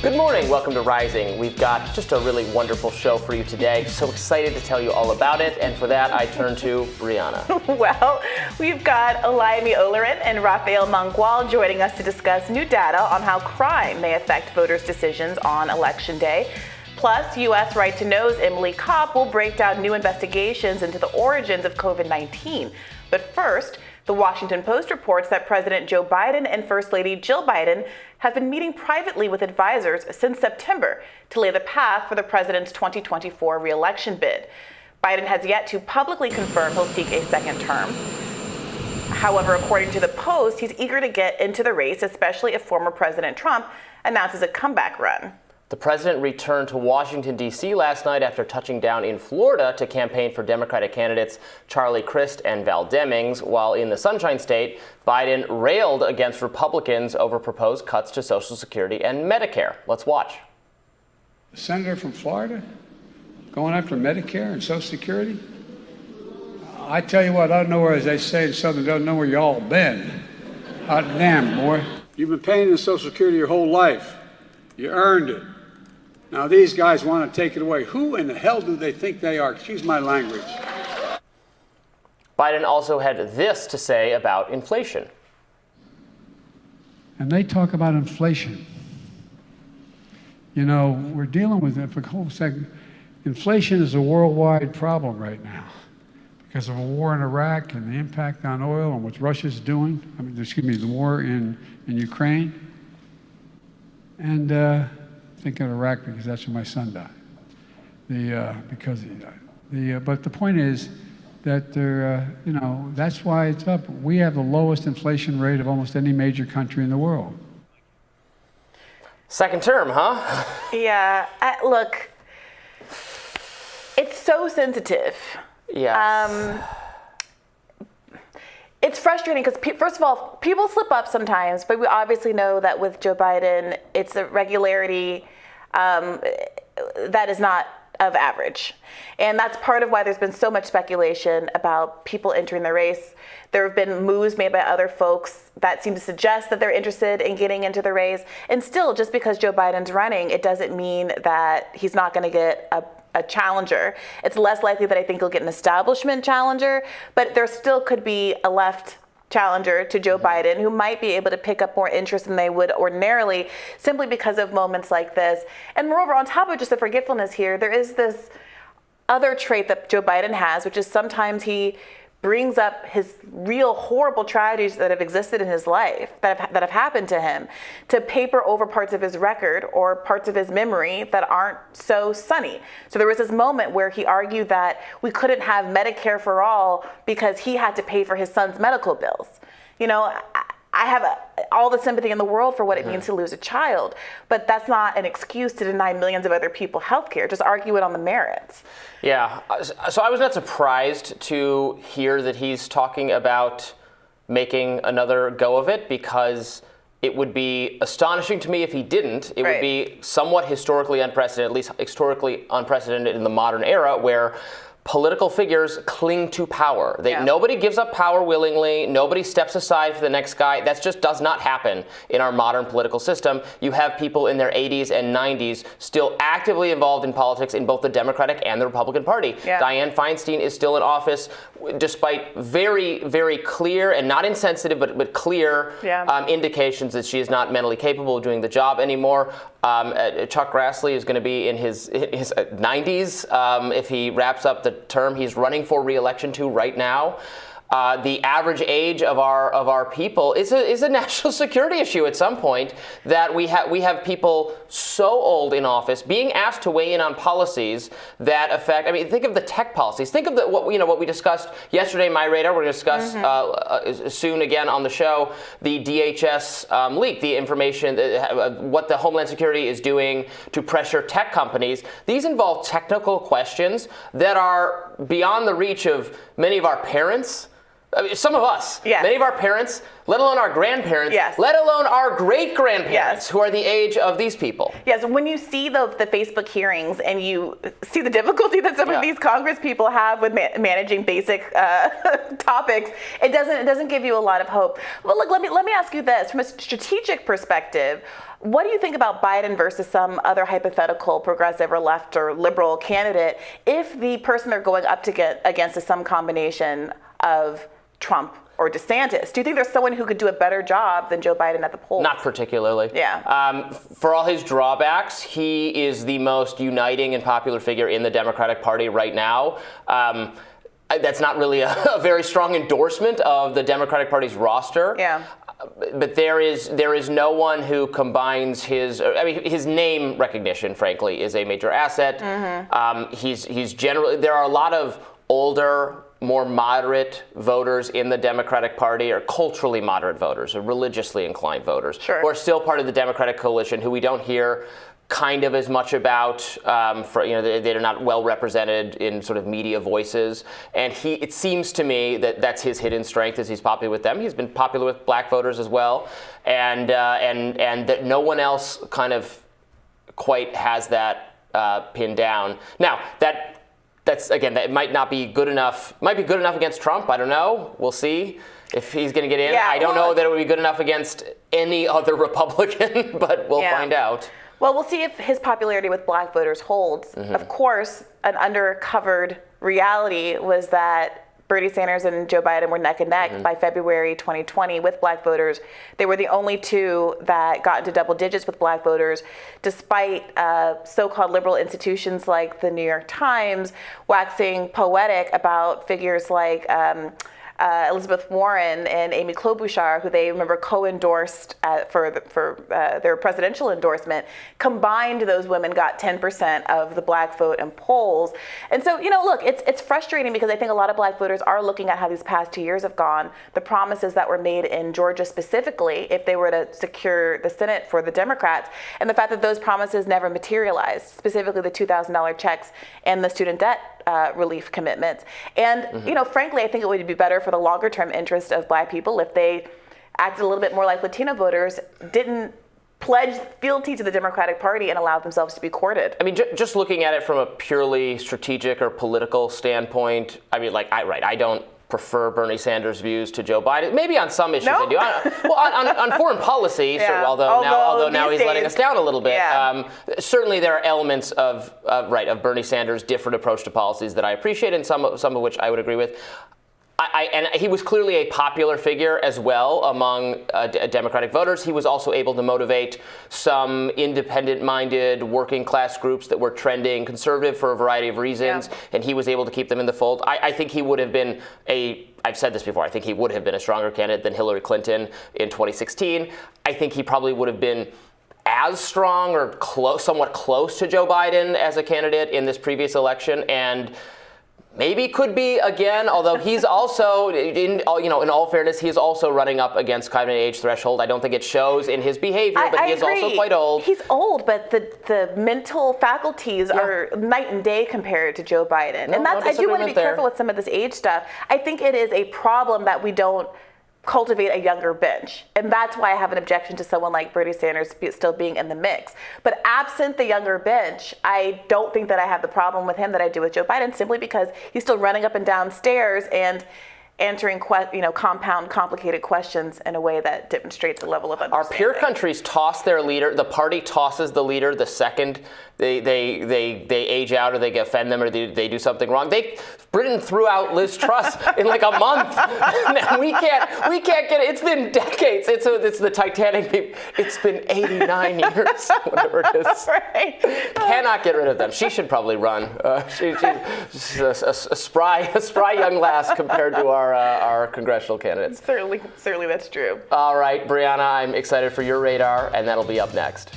Good morning. Welcome to Rising. We've got just a really wonderful show for you today. So excited to tell you all about it. And for that, I turn to Briahna. Well, we've got Olayemi Olorin and Rafael Mangual joining us to discuss new data on how crime may affect voters' decisions on Election Day. Plus, U.S. Right to Know's Emily Kopp will break down new investigations into the origins of COVID-19. But first, the Washington Post reports that President Joe Biden and First Lady Jill Biden have been meeting privately with advisors since September to lay the path for the president's 2024 reelection bid. Biden has yet to publicly confirm he'll seek a second term. However, according to the Post, he's eager to get into the race, especially if former President Trump announces a comeback run. The president returned to Washington, D.C. last night after touching down in Florida to campaign for Democratic candidates Charlie Crist and Val Demings. While in the Sunshine State, Biden railed against Republicans over proposed cuts to Social Security and Medicare. Let's watch. The senator from Florida going after Medicare and Social Security? I tell you what, I don't know where, as they say in Southern, don't know where y'all been. Hot damn, boy. You've been paying the Social Security your whole life. You earned it. Now these guys want to take it away. Who in the hell do they think they are? Excuse my language. Biden also had this to say about inflation. And they talk about inflation. You know, we're dealing with it for a whole second. Inflation is a worldwide problem right now because of a war in Iraq and the impact on oil and what Russia's doing. The war in Ukraine. And thinking of Iraq because that's where my son died. Because he died. But the point is that that's why it's up. We have the lowest inflation rate of almost any major country in the world. Second term, huh? Yeah. Look, it's so sensitive. Yes. It's frustrating because, first of all, people slip up sometimes, but we obviously know that with Joe Biden, it's a regularity that is not of average. And that's part of why there's been so much speculation about people entering the race. There have been moves made by other folks that seem to suggest that they're interested in getting into the race. And still, just because Joe Biden's running, it doesn't mean that he's not going to get a challenger. It's less likely that I think he'll get an establishment challenger, but there still could be a left challenger to Joe Biden who might be able to pick up more interest than they would ordinarily simply because of moments like this. And moreover, on top of just the forgetfulness here, there is this other trait that Joe Biden has, which is sometimes he brings up his real horrible tragedies that have existed in his life, that have happened to him, to paper over parts of his record or parts of his memory that aren't so sunny. So there was this moment where he argued that we couldn't have Medicare for all because he had to pay for his son's medical bills. You know, I have all the sympathy in the world for what it means to lose a child, but that's not an excuse to deny millions of other people health care. Just argue it on the merits. Yeah, so I was not surprised to hear that he's talking about making another go of it because it would be astonishing to me if he didn't. It would be somewhat historically unprecedented, at least historically unprecedented in the modern era where political figures cling to power. Nobody gives up power willingly. Nobody steps aside for the next guy. That just does not happen in our modern political system. You have people in their 80s and 90s still actively involved in politics in both the Democratic and the Republican Party. Yeah. Dianne Feinstein is still in office despite very, very clear and not insensitive, but clear indications that she is not mentally capable of doing the job anymore. Chuck Grassley is going to be in his 90s if he wraps up the term he's running for reelection to right now. The average age of our people is a national security issue at some point, that we have people so old in office being asked to weigh in on policies that affect. I mean, think of the tech policies. Think of what we discussed yesterday in My Radar. We're going to discuss soon again on the show the DHS leak, the information, what the Homeland Security is doing to pressure tech companies. These involve technical questions that are beyond the reach of many of our parents. I mean, some of us, yes. many of our parents, let alone our grandparents, yes. let alone our great-grandparents, yes. who are the age of these people. Yes, when you see the Facebook hearings and you see the difficulty that some of these Congress people have with managing basic topics, it doesn't give you a lot of hope. Well, look, let me ask you this. From a strategic perspective, what do you think about Biden versus some other hypothetical progressive or left or liberal candidate if the person they're going up to get against is some combination of Trump or DeSantis? Do you think there's someone who could do a better job than Joe Biden at the polls? Not particularly. Yeah. For all his drawbacks, he is the most uniting and popular figure in the Democratic Party right now. That's not really a very strong endorsement of the Democratic Party's roster. Yeah. But there is no one who combines his name recognition, frankly, is a major asset. Mm-hmm. He's generally, there are a lot of older, more moderate voters in the Democratic Party, or culturally moderate voters, or religiously inclined voters, sure. who are still part of the Democratic coalition, who we don't hear kind of as much about. They're not well represented in sort of media voices, and it seems to me that's his hidden strength, is he's popular with them. He's been popular with black voters as well, and that no one else kind of quite has that pinned down. Now that might not be good enough. Might be good enough against Trump. I don't know. We'll see if he's going to get in. Yeah, I don't know that it would be good enough against any other Republican, but we'll find out. Well, we'll see if his popularity with black voters holds. Mm-hmm. Of course, an undercovered reality was that Bernie Sanders and Joe Biden were neck and neck by February 2020 with black voters. They were the only two that got into double digits with black voters, despite so-called liberal institutions like the New York Times waxing poetic about figures like Elizabeth Warren and Amy Klobuchar, who they remember co-endorsed for their presidential endorsement. Combined, those women got 10% of the black vote in polls. And so, look, it's frustrating because I think a lot of black voters are looking at how these past 2 years have gone, the promises that were made in Georgia specifically, if they were to secure the Senate for the Democrats, and the fact that those promises never materialized, specifically the $2,000 checks and the student debt relief commitments. And, frankly, I think it would be better for the longer term interest of black people if they acted a little bit more like Latino voters, didn't pledge fealty to the Democratic Party and allowed themselves to be courted. I mean, just looking at it from a purely strategic or political standpoint, I don't prefer Bernie Sanders' views to Joe Biden. Maybe on some issues I do. On foreign policy, yeah. although now he's letting us down a little bit. Yeah. Certainly there are elements of Bernie Sanders' different approach to policies that I appreciate, and some of which I would agree with. And he was clearly a popular figure as well among Democratic voters. He was also able to motivate some independent-minded working class groups that were trending conservative for a variety of reasons, and he was able to keep them in the fold. I think he would have been I've said this before, I think he would have been a stronger candidate than Hillary Clinton in 2016. I think he probably would have been as strong or somewhat close to Joe Biden as a candidate in this previous election, and maybe could be again, although he's also, in all fairness, he is also running up against kind of an age threshold. I don't think it shows in his behavior, but he is also quite old. He's old, but the mental faculties are night and day compared to Joe Biden. And I do want to be careful with some of this age stuff. I think it is a problem that we don't cultivate a younger bench. And that's why I have an objection to someone like Bernie Sanders still being in the mix. But absent the younger bench, I don't think that I have the problem with him that I do with Joe Biden, simply because he's still running up and down stairs and answering complicated questions in a way that demonstrates a level of understanding. Our peer countries toss their leader, the party tosses the leader the second they age out, or they offend them, or they do something wrong. Britain threw out Liz Truss in like a month. we can't get it. It's been decades. It's the Titanic. It's been 89 years, whatever it is. Right. Cannot get rid of them. She should probably run. She's a spry young lass compared to our congressional candidates. Certainly that's true. All right, Briahna, I'm excited for your radar, and that'll be up next.